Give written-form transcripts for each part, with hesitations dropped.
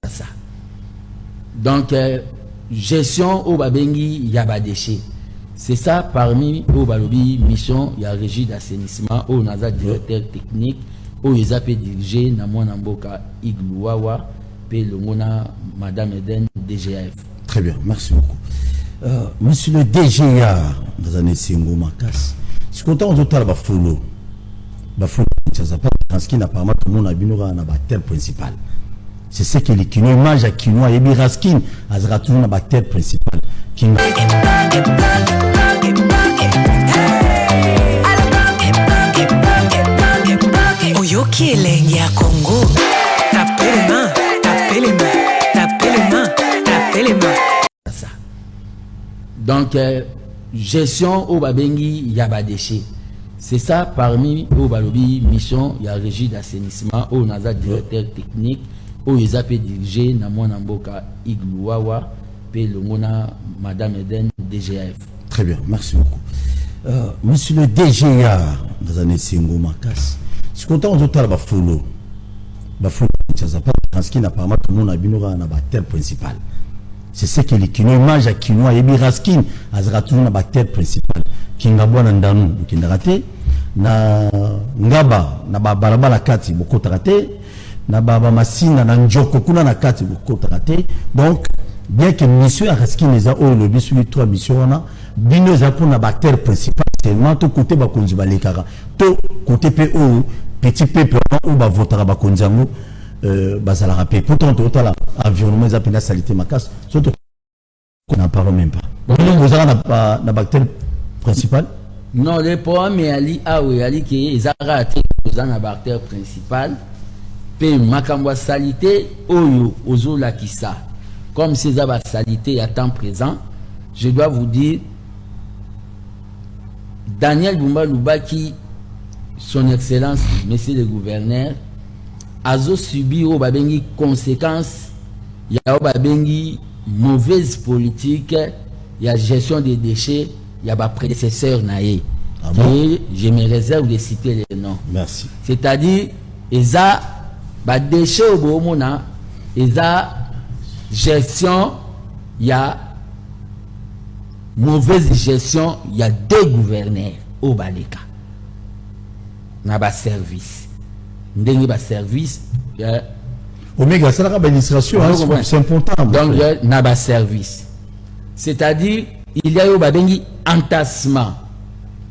ça. Donc, gestion au babengi yaba déchets. C'est ça parmi au balobi mission il y a régie d'assainissement au naza directeur technique au ISAP dirigé na mwana mboka Iglouawa pe longona madame Eden DGF. Très bien, merci beaucoup. Monsieur le DGA dans un singo makas. Je suis content de voir ba follow. Ba follow ça pas parce qu'il n'a pas mal tout le monde a binora na ba terre principale. C'est ce que les Kinois mangent à Kinois et Biraskin à Zratoun na ba terre principale. Oyoki elengi ya Congo. Tapez les mains, tapez les mains, tapez les mains, tapez les mains. Ça. Donc, gestion au babengi yaba déchets. C'est ça parmi au balobi mission il y a régie d'assainissement au naza directeur technique au ISAP dirigé na mwana mboka Iglouawa pe longona madame Eden DGF. Très bien, merci beaucoup. Monsieur le DGA dans un singo makas. Je suis content de voir ba follow. Ba follow ça pas parce qu'il n'a pas mal tout le monde a binora na ba terre principale. C'est ce que les Kinois mangent à Kinois et Biraskin à Zratoun na ba terre principale. Kingabwa na ndanu kindarate na ngaba na ba barabara kati bokota rate na baba masina na njoko kuna na kati bokota rate. Donc bien que mission à Raskin les a le bisu 3 missions on a bino za pour na ba terre principale tellement tout côté ba konzi balekara to côté PO petit peuple ou ba votera ba konzango bazala rapé pourtant total environnement za pena salité makas surtout qu'on n'en parle même pas. Vous avez na ba terre principale. Non, le problème est ali awe ali qui ezara ate dans la bactère principale pe makambwa salité oyo ozola kisa. Comme ces abats salité à temps présent, je dois vous dire Daniel Bumba Lubaki, son excellence monsieur le gouverneur a subi au babengi conséquences, il y a au babengi mauvaise politique, il y a gestion des déchets, il y a ma prédécesseur naé. Ah bon? Et je me réserve de citer les noms. Merci. C'est-à-dire, ils a ba déchets au Bomona, ils a gestion, il y a mauvaise gestion, il y a 2 gouverneurs au Baleka. Na ba service. Ndenge ba service, Omega, c'est la administration, c'est important. Donc, na ba service. C'est-à-dire, il y a eu babengi entassement.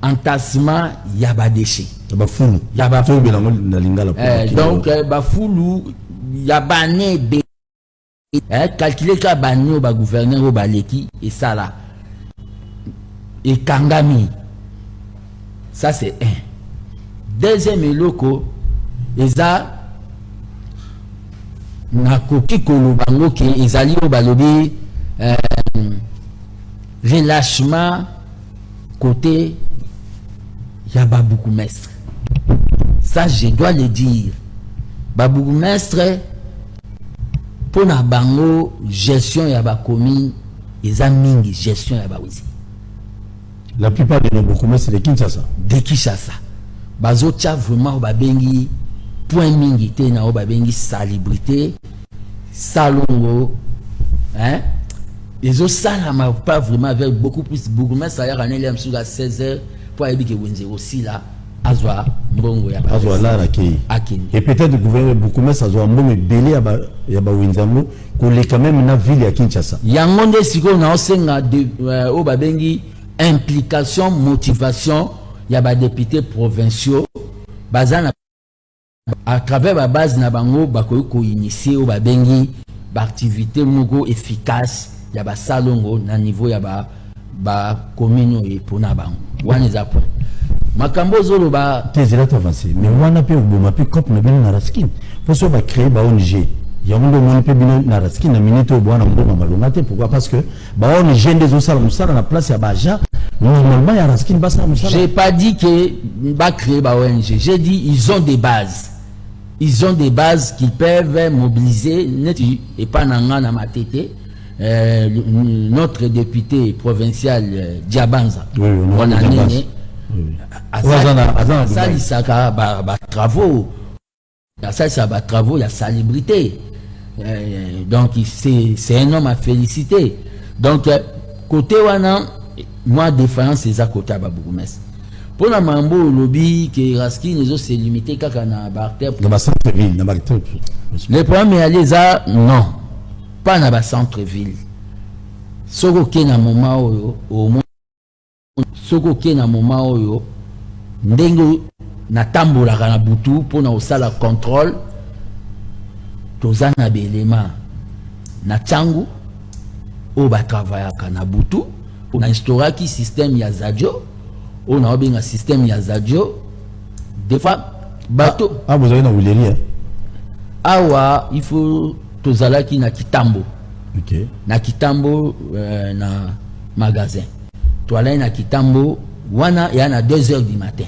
Entassement, il y a ba déchets. Bafoulou. Il y a bafoulou. Donc, bafoulou, il y a bané calculer que bané au gouverneur au baleki et ça là. Et Kangami. Ça c'est un. Deuxième loco, eza na koki kolobango ke ezali au balobi relâchement côté yaba bourgmestre. Ça je dois le dire. Ba bourgmestre pour na bango gestion yaba commune eza mingi gestion yaba wizi. La plupart de nos bourgmestres c'est de Kinshasa. De Kinshasa. Bazotia vraiment babengi point mingi te na babengi salubrité salongo hein. Les autres salles ma pas vraiment avec beaucoup plus bourgmestre ça y a rané sur la 16h pour aller que wenze aussi là azwa mbongo ya azwa la rakei et peut-être le gouverneur bourgmestre azwa mbongo belé ya ba wenzango ko le quand même na ville ya Kinshasa. Yangonde siko na osenga de o babengi implication motivation ya ba députés provinciaux bazana à travers la base na bango bakoki initier o babengi ba activité moko efficace ya ba salongo na niveau ya ba commune et pona bango wana za point makambo zolo ba tezela avancer mais wana pe oboma pe cop na bino na Raskin pour so ba créer ba ONG ya mundo mon pe bino na Raskin na minute obwana mboma malonga te pourquoi parce que ba ONG des osala musala na place ya baja normalement ya Raskin basa musala. J'ai pas dit que ba créer ba ONG, j'ai dit ils ont des bases. Ils ont des bases qui peuvent mobiliser et pas na matete notre député provincial Diabanza. Oui, on a né ça il saka ba travaux. Ça ba travaux, il y a salubrité. Donc c'est un homme à féliciter. Donc côté wana moi défense c'est à côté ba bourgmestre. Pour la mambo lobby que Raski nous s'est limité kaka na barter dans ma centre-ville na barter. Le problème est aller ça non. Pas na ba centre-ville. Soko ke na moment oyo au moins soko ke na moment oyo ndenge na tambola na butu pour na osala contrôle tozana belema na tangu o ba travaillaka na butu na instauraki système ya zadio on a bien un système ya zadio des fois bateau vous avez na wuleria awa il faut tozalaki na kitambo. OK Na kitambo na magasin toalai na kitambo wana ya na 2h du matin.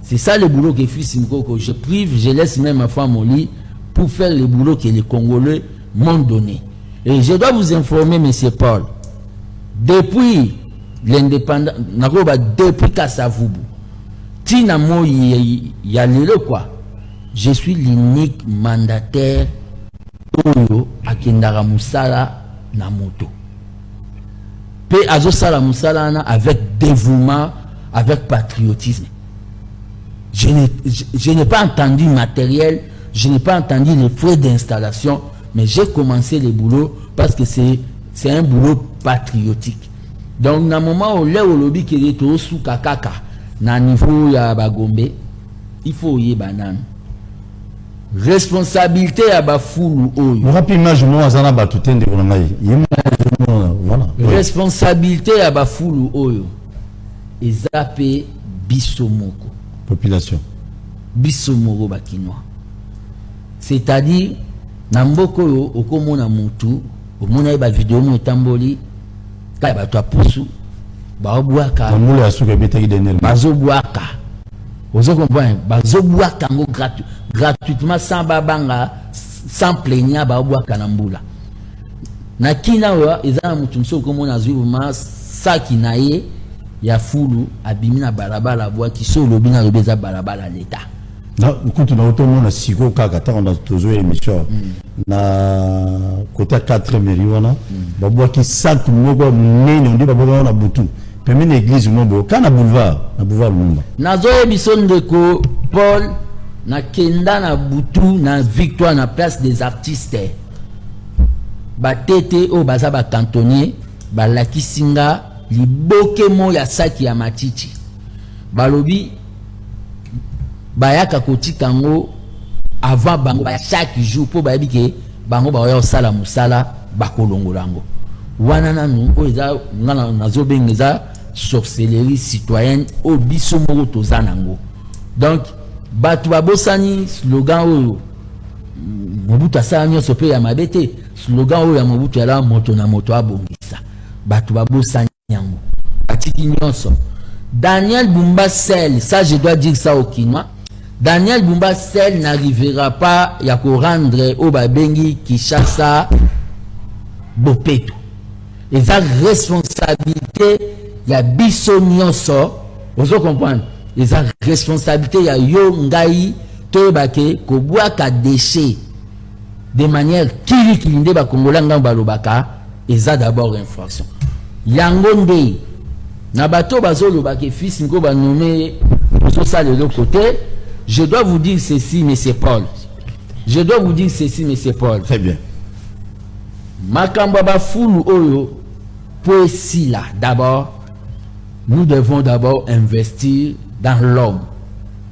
C'est ça le boulot que fils Mkoko je prive, je laisse même ma femme au lit pour faire le boulot que les Congolais m'ont donné. Et je dois vous informer, monsieur Paul, depuis l'indépendance, depuis Kassavubu, Tina Mo Yalelo quoi, je suis l'unique mandataire Oyo Akendara Moussala na moto. Pe Azo Sala Moussala avec dévouement, avec patriotisme. Je n'ai pas entendu matériel, je n'ai pas entendu les frais d'installation, mais j'ai commencé le boulot parce que c'est un boulot patriotique. Donc, dans le moment où le lobby qui est au sous kakaka, na niveau ya bagombe, il faut y banane. Responsabilité à bafoulou oyo. Rapidement, je m'en azana batuten de konangai. Voilà. Responsabilité à bafoulou oyo. Ezape bisomoko. Population. Bisomoko bakinois. C'est-à-dire, Namboko yo okomona mutu, omona ba vidéo mo tamboli, ka ba to apusu, ba obwaka. Namule asuka betaki denel. Bazobwaka. Ozo comprendre, bazobwaka ngo gratuitement sans babanga, sans plaignant ba obwaka na mbula. Na kina wa eza mutu nso okomona zuuma saki na ye ya fulu abimina balabala bwa kiso lobina lobeza balabala l'État. Na kutu na oto mona siko kaka ta on a tozo émission na côté 4 meriwana babwa ki sac moko nene on dit babwa na butu pemene église mombo kana boulevard Lumumba nazo biso ndeko Paul na kenda na butu na victoire na place des artistes batete o baza ba cantonnier balakisinga libokemo ya saki ya matiti balobi bayaka kotikango avant bango chaque jour pour bayebi ke bango baoya osala musala bakolongolango wana nanu o eza ngana nazobengeza sorcellerie citoyenne o biso moko tozanango. Donc batu babosani slogan oyo Mobutu asala nyonso pe ya mabete slogan oyo ya Mobutu ala moto na moto abongisa batu babosani yango atiki nyonso. Daniel Bumba Sel, ça je dois dire ça au Kinois. Daniel Bumba Sel n'arrivera pas à rendre au Babengi Kishasa Bopeto. Et sa responsabilité, il y a Bissonionso, vous comprenez? Et sa responsabilité, il y a Yongai, Tobake, Kobuaka déchet de manière kirikinde ba Kongolanga balobaka, et ça d'abord infraction. Yangonde, Nabato Bazolo Bake fils Nko ba nommé sur ça de l'autre côté. Je dois vous dire ceci, monsieur Paul. Je dois vous dire ceci, monsieur Paul. Très bien. Makambaba Foulou Oyo, poésie là, d'abord, nous devons d'abord investir dans l'homme.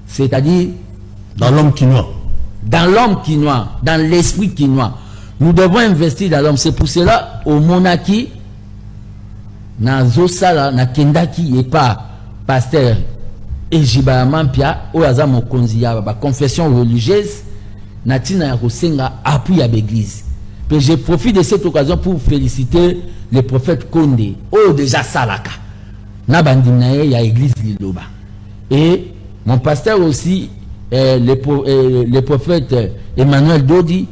C'est-à-dire, dans l'homme quinois. Dans l'homme quinois, dans l'esprit quinois. Nous devons investir dans l'homme. C'est pour cela, au Monaki, na Zosala, na Kendaki, et pas pasteur. Et Jiba Mampia, au hasard mon konziya, ba confession religieuse, natina ya kosenga appui à l'église. Mais je profite de cette occasion pour féliciter le prophète Kondé. Oh déjà salaka. Na bandinae ya église Liloba. Et mon pasteur aussi, le prophète Emmanuel Dodi,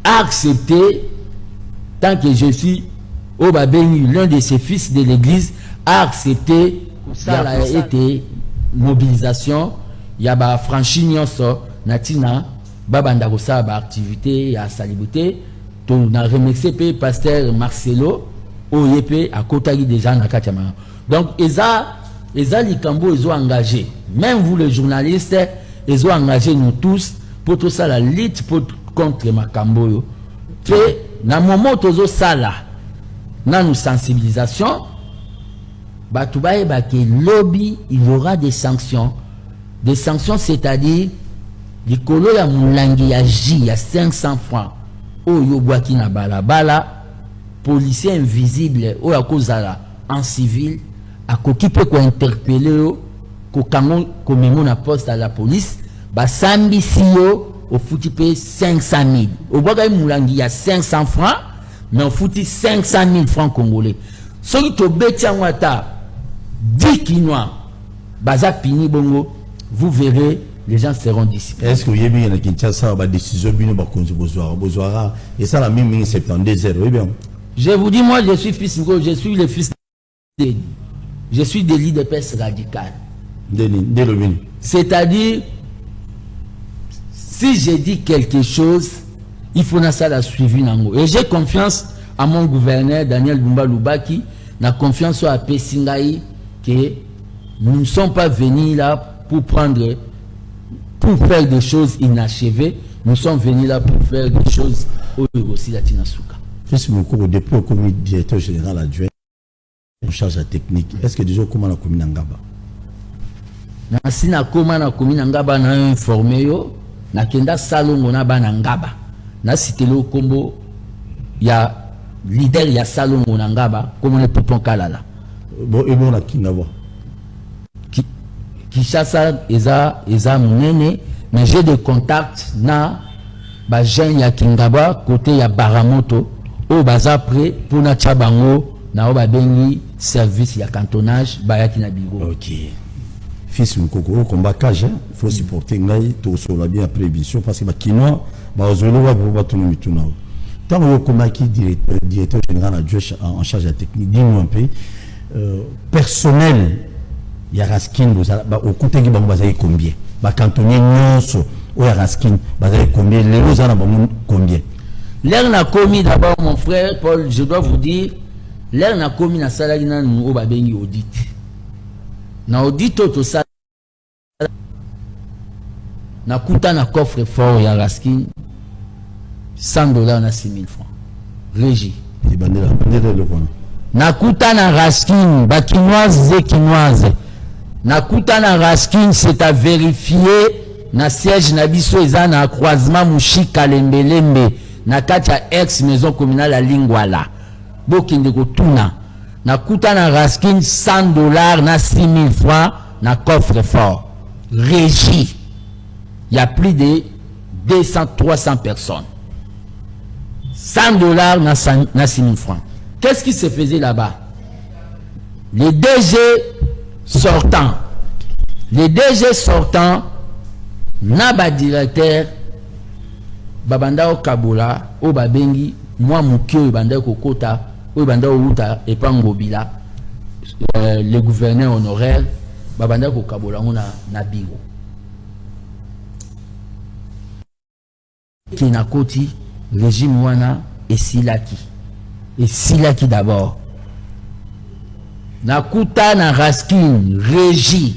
a accepté, tant que je suis au Babeni, l'un de ses fils de l'église, a accepté. Ça a été mobilisation, il y a franchi nyonso natina babanda kosala ba activité ya salubrité to na remercier pe pasteur Marcelo oyepe akotaki déjà na kati ya makambo. Donc eza likambo ezo engagé, même vous les journalistes ezo engagé nous tous pour tout ça la lutte contre makambo yo. Que na moment tozo sala na nous sensibilisation batu baye ba ke lobby il y aura des sanctions, c'est-à-dire likolo ya mulangi ya J ya 500 francs oyo bwaki na balabala, policier invisible oyo akozala en civil akoki pe ko interpeller yo ko kango ko memo na poste à la police basambisi yo ofuti pe 500 000 obwaka mulangi ya 500 francs mais ofuti 500 000 francs congolais. Soki to beti yango ata 10 kinois baza pini bongo, vous verrez les gens seront disciplinés. Est-ce que vous avez bien la Kinshasa ba décision bino ba konzi bozwara et ça la même 72 oui bien. Je vous dis, moi je suis fils, je suis le fils de, je suis de l'IDPS radical. C'est-à-dire, si je dis quelque chose, il faut na ça la suivi nango. Et j'ai confiance à mon gouverneur Daniel Bumba Lubaki, na confiance à Pessingaï que nous ne sommes pas venus là pour faire des choses inachevées, nous sommes venus là pour faire des choses aussi la Tinasuka. Qu'est-ce que vous depuis comme directeur général adjoint en charge de la technique, est-ce que déjà comment la commune Ngaba? Si na comment la commune Ngaba na informé yo, na kenda salongo na bana Ngaba. Na cité le combo ya leader ya salongo na Ngaba comme le Poupon Kalala. Bon et bon la Kingaba. Kishasa eza munene, mais j'ai des contacts na ba jeune ya Kingaba côté ya Baramoto au baza prêt pour na chabango na ba bengi service ya cantonnage bayaki na bigo. OK. Fils Mukoko combat cage, il faut supporter ngai to so la bien prévision parce que ba kino ba ozolo wa ba tunu mituna. Tant que combat qui directeur général adjoint en charge de la technique, dis-nous un peu personnel ya Raskin au côté qui ba combien? Ba cantonnier nyonso o ya Raskin ba combien? Les rozana ba combien? L'air n'a commis d'abord mon frère Paul, je dois vous dire, l'air n'a commis na salari na nous ba bengi audit. Na audit to ça na kuta na coffre fort ya Raskin $100 na 6 000 francs. Régie. Bandela le kono. Na kuta na Raskin ba kinoise et kinoise. Na kuta na Raskin c'est à vérifier na siège na biso eza na croisement Mushika Lembelembe na kati ya ex maison communale à Lingwala. Bokinde ko tuna. Na kuta na Raskin $100 na 6 000 francs na coffre fort. Régie. Il y a plus de 200-300 personnes. $100 na 6 000 francs. Qu'est-ce qui se faisait là-bas? Les DG sortants, Naba directeur, Babanda Kabola, Obabengi, moi Moukio, Banda Kokota, Obanda Outa et Pangobila, le gouverneur honoraire, Babanda Kabola, on a Nabigo. Kinakoti, régime Wana et Silaki. Et Silaki d'abord. Nakuta na Raskin, régie,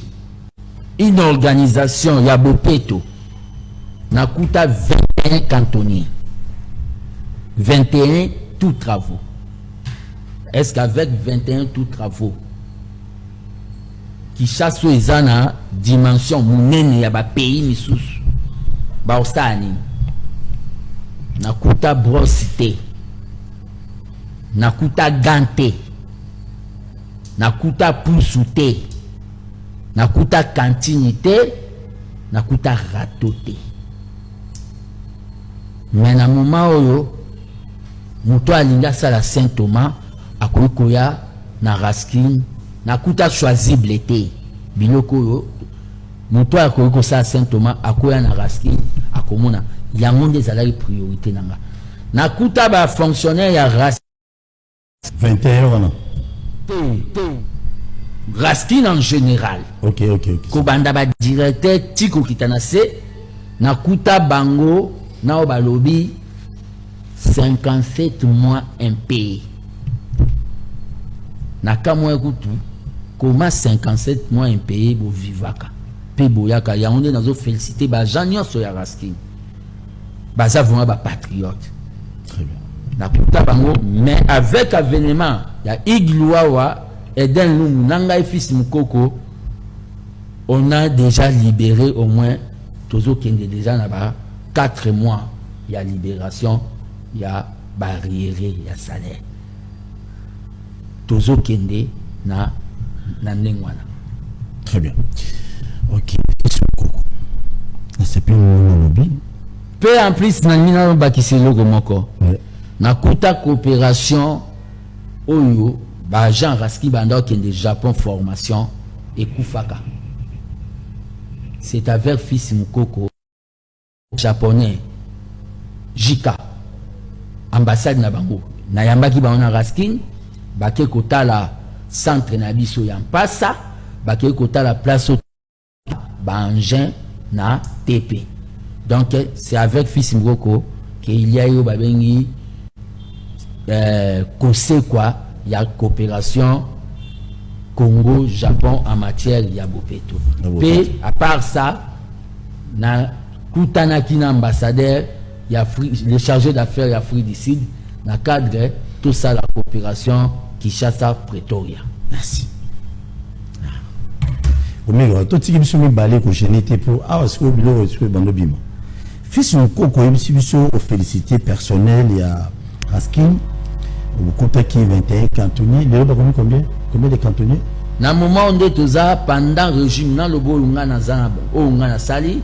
une organisation, Yabopeto. Nakuta 21 cantonniers. 21 tout travaux. Est-ce qu'avec 21 tout travaux, qui chasse les ana dimension, mounene yaba pays misous, baostani. Nakuta brosité. Nakuta ganté. Nakuta poussouté. Nakuta cantinité. Nakuta ratoté. Mais na moment oyo muto alinga sala Saint Thomas akoya na Raskin nakuta choisible té biloko oyo muto akoya sala Saint Thomas akoya na Raskin akomona yango ndezala priorité nanga nakuta ba fonctionnaire ya Raskin 21 wana Raskin en général. OK. Kobanda ba directeur Tiko Kitanase nakuta bango na balobi 57 mois impayés. Nakamwa kutu comment 57 mois impayés bo vivaka pe boyaka ya onde nazo féliciter ba Jean so ya Raskin baza vraiment ba patriote. Très bien. Nakuta bango mais avec avènement ya Igluawa Eden Lungu nanga fils Mukoko, on a déjà libéré au moins Tozo Kende déjà là-bas 4 mois. Il y a libération, il y a barrière, il y a salaire. Tozo Kende na ndengwana. Très bien. Ok. C'est plus mon lobby. Peu en plus na bakiselo gomoko. Na kuta coopération oyo ba Jean Raski banda Kende Japon formation et Kufaka. C'est avec fils Mukoko japonais Jika ambassade na bango na yambaki ba na Raskin bake kotala centre na biso ya Mpasa bake kotala place ba engin na TP. Donc c'est avec fils Mukoko qu'il y a eu babengi kose quoi il y a coopération Congo Japon en matière ya bopeto. Et à part ça na kutanaki na ambassadeur ya le chargé d'affaires ya Afrique du Sud na cadre tout ça la coopération Kinshasa Pretoria. Merci. Omega to tiki biso mi balé ko génété pour ce que bilo ce que bando bima. Fils Mukoko biso au félicité personnel ya Raskin au contaki 21 cantonniers, le ba combien de cantonniers? Na moment on est toza pendant régime na lobo lunga na zana o nga na sali.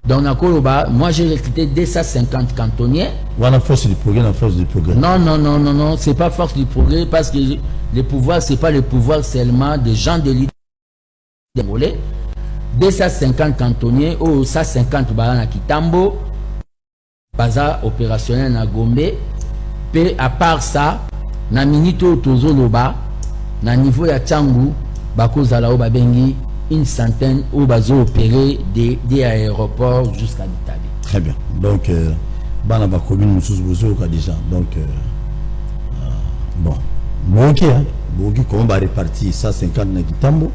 Donc na koloba moi j'ai recruté 250 cantonniers. Voilà force du progrès, la force du progrès. Non, c'est pas force du progrès parce que le pouvoir c'est pas le pouvoir seulement des gens de l'idée. 250 cantonniers ou 150 barana Kitambo, baza opérationnel na Gombe. Pe à part ça, na minito tozo loba, na niveau ya Tchangu, bako zala ba bengi une centaine ou bazo opéré des aéroports jusqu'à l'Italie. Très bien. Donc bana ba commune mususu bozo ka déjà. Donc bon. OK hein. Bon comment ba répartir 150 na Kitambo?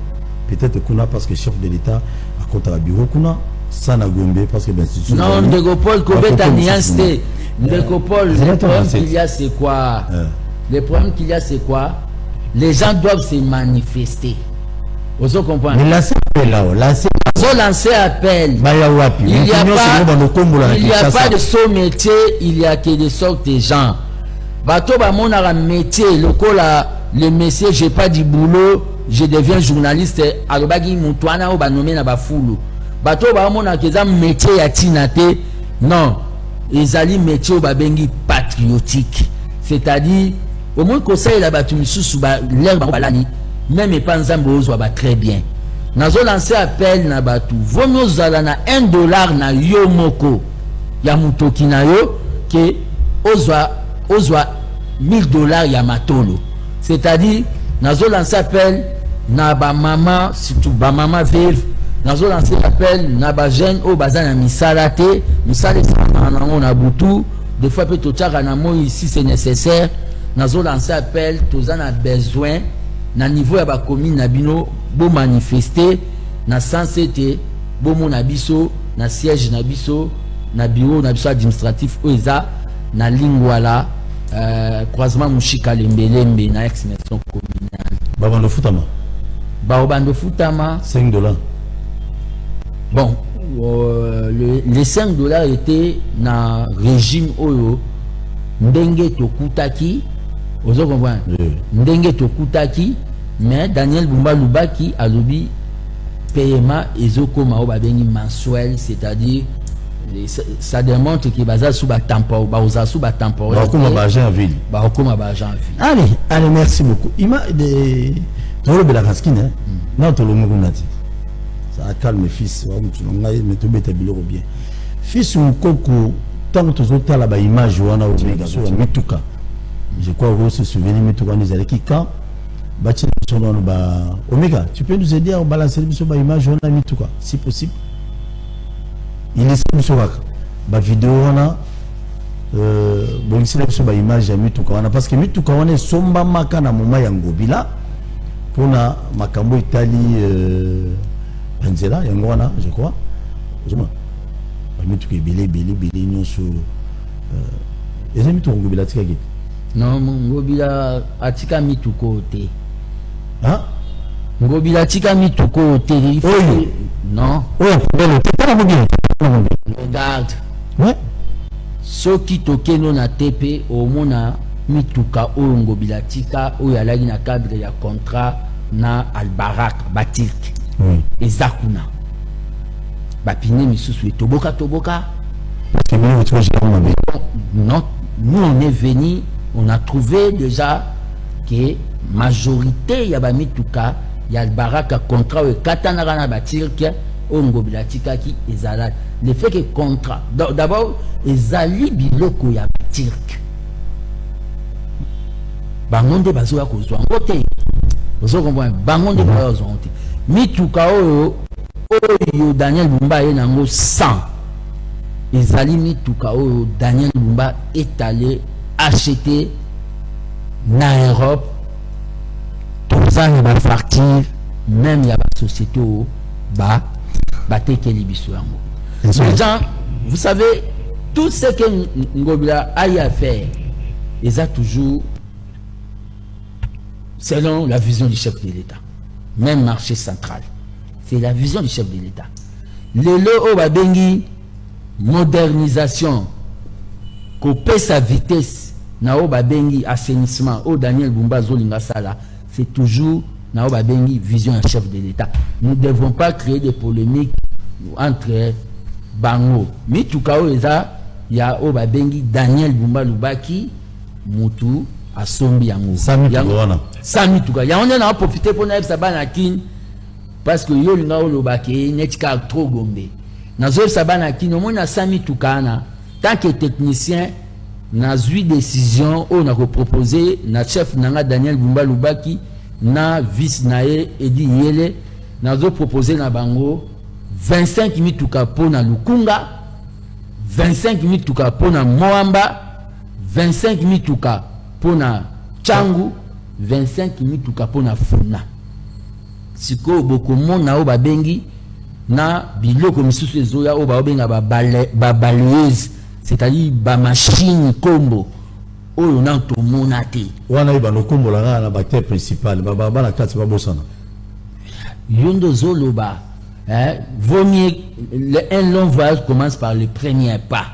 Peut-être kuna parce que chef de l'État a compté à bureau kuna ça na Gombe parce que l'institution. Non, Ndegopol Kobeta niaste. Ndegopol, le problème qu'il y a c'est quoi? Le problème qu'il y a c'est quoi? Les gens doivent se manifester. Vous comprenez? Mais là c'est là, lancer appel. Il n'y a pas de saut métier, il y a que des sortes de gens. Bato ba monara métier, le métier, j'ai pas du boulot, je deviens journaliste. Alobagi mutuana ou ba nommé na ba foulou. Bato ba monara keza métier ya tinate. Non, ils allaient métier ou ba bengi patriotique. C'est-à-dire, au moins conseil la batu misusu ba l'air balani, même et pas nzambo ozwa ba très bien. Nazo lancer appel na batu. Vaut mieux zala na $1 na yo moko. Ya mutoki na yo que ozwa $1000 ya matolo. C'est-à-dire, nazo lancer appel na ba maman, surtout ba maman vive. Nazo lancer appel na ba jeune au bazana misalate, misale sana na butu. Des fois peut tochaka na mo ici c'est nécessaire. Nazo lancer appel tozana besoin na niveau ya ba commune na bino bo manifester na sensité bo mona biso na siège na biso na bureau na biso administratif oza na lingwala croisement Mushika Lembelembe na ex-maison communale bando futama $5. Bon les $5 étaient na régime oyo ndenge tokutaki ozo comprendre ndenge tokutaki mais Daniel Bumba Lubaki a lobi paiement ezoko mao ba bengi mensuel, c'est-à-dire ça démontre que baza sous ba tempo ba oza sous ba tempo ba comme ba agent en ville allez merci beaucoup ima de tolo bela kaskine na tolo mukunati ça calme fils wa mutu ngai meto beta biloko bien fils Mukoko tant que tu as la image wana omega so mituka je crois que se souvenir mituka nous allait qui quand bâti son nom omega tu peux nous aider à balancer sur ba image wana mituka si possible il est sur la vidéo on a bon ici là sur la image ya mituka wana parce que mituka wana somba maka na moma ya ngobila pona makambo itali nzela yango wana je crois zuma mituka ebele nyonso eza mituka ngobila tika kiti non ngobila atika mituko te hein ngobila atika mituko te non regarde ouais soki tokeno na tepe omona mituka oyo ngobila tika oyo alaki na cadre ya contrat na Albarak Batik eza kuna bapine misusu etoboka non nous on est venu on a trouvé déjà que majorité ya ba mituka ya Albarak contrat oyo katanaka na Batik oyo ngobila tikaki ezala le fait que contrat d'abord ezali biloko ya Batik bangonde bazoya kozwa ngo te ozo comprendre bangonde bazoya te mituka oyo Daniel Bumba ye nango 100 ezali mituka oyo Daniel Bumba est allé acheter na Europe pour ça il va partir même il y a la société batekeli biso yango. Les gens, vous savez, tout ce que Ngobila a à faire, ils ont toujours selon la vision du chef de l'État. Même marché central. C'est la vision du chef de l'État. Le Obabengi, modernisation, couper sa vitesse, na Obabengi, assainissement, au Daniel Bumba Zolinga Sala, c'est toujours na Obabengi, vision du chef de l'État. Nous ne devons pas créer des polémiques entre bango mituka oyo eza ya Obabengi Daniel Bumba Lubaki mutu asombi yango sa mituka ya on a profité pour na sabana kin parce que yo linga olobaki netika trop gombe nazo sabana kin au moins na sa mituka na tant que technicien na zui décision on a proposé na chef nanga Daniel Bumba Lubaki na vice nae Edi Yele nazo proposer na bango 25 mituka pona Lukunga, 25 mituka pona Moamba, 25 mituka pona Changu, 25 mituka pona Funa. Siko boko mona o babengi na biloko misusu ezoya o babenga ba balayeuse, c'est-à-dire ba machine kombo oyo na to mona te. Wana iba no kombo la na ba terre principale, ba na kati ba bosana. Yondo zoloba vaut mieux un long voyage commence par le premier pas.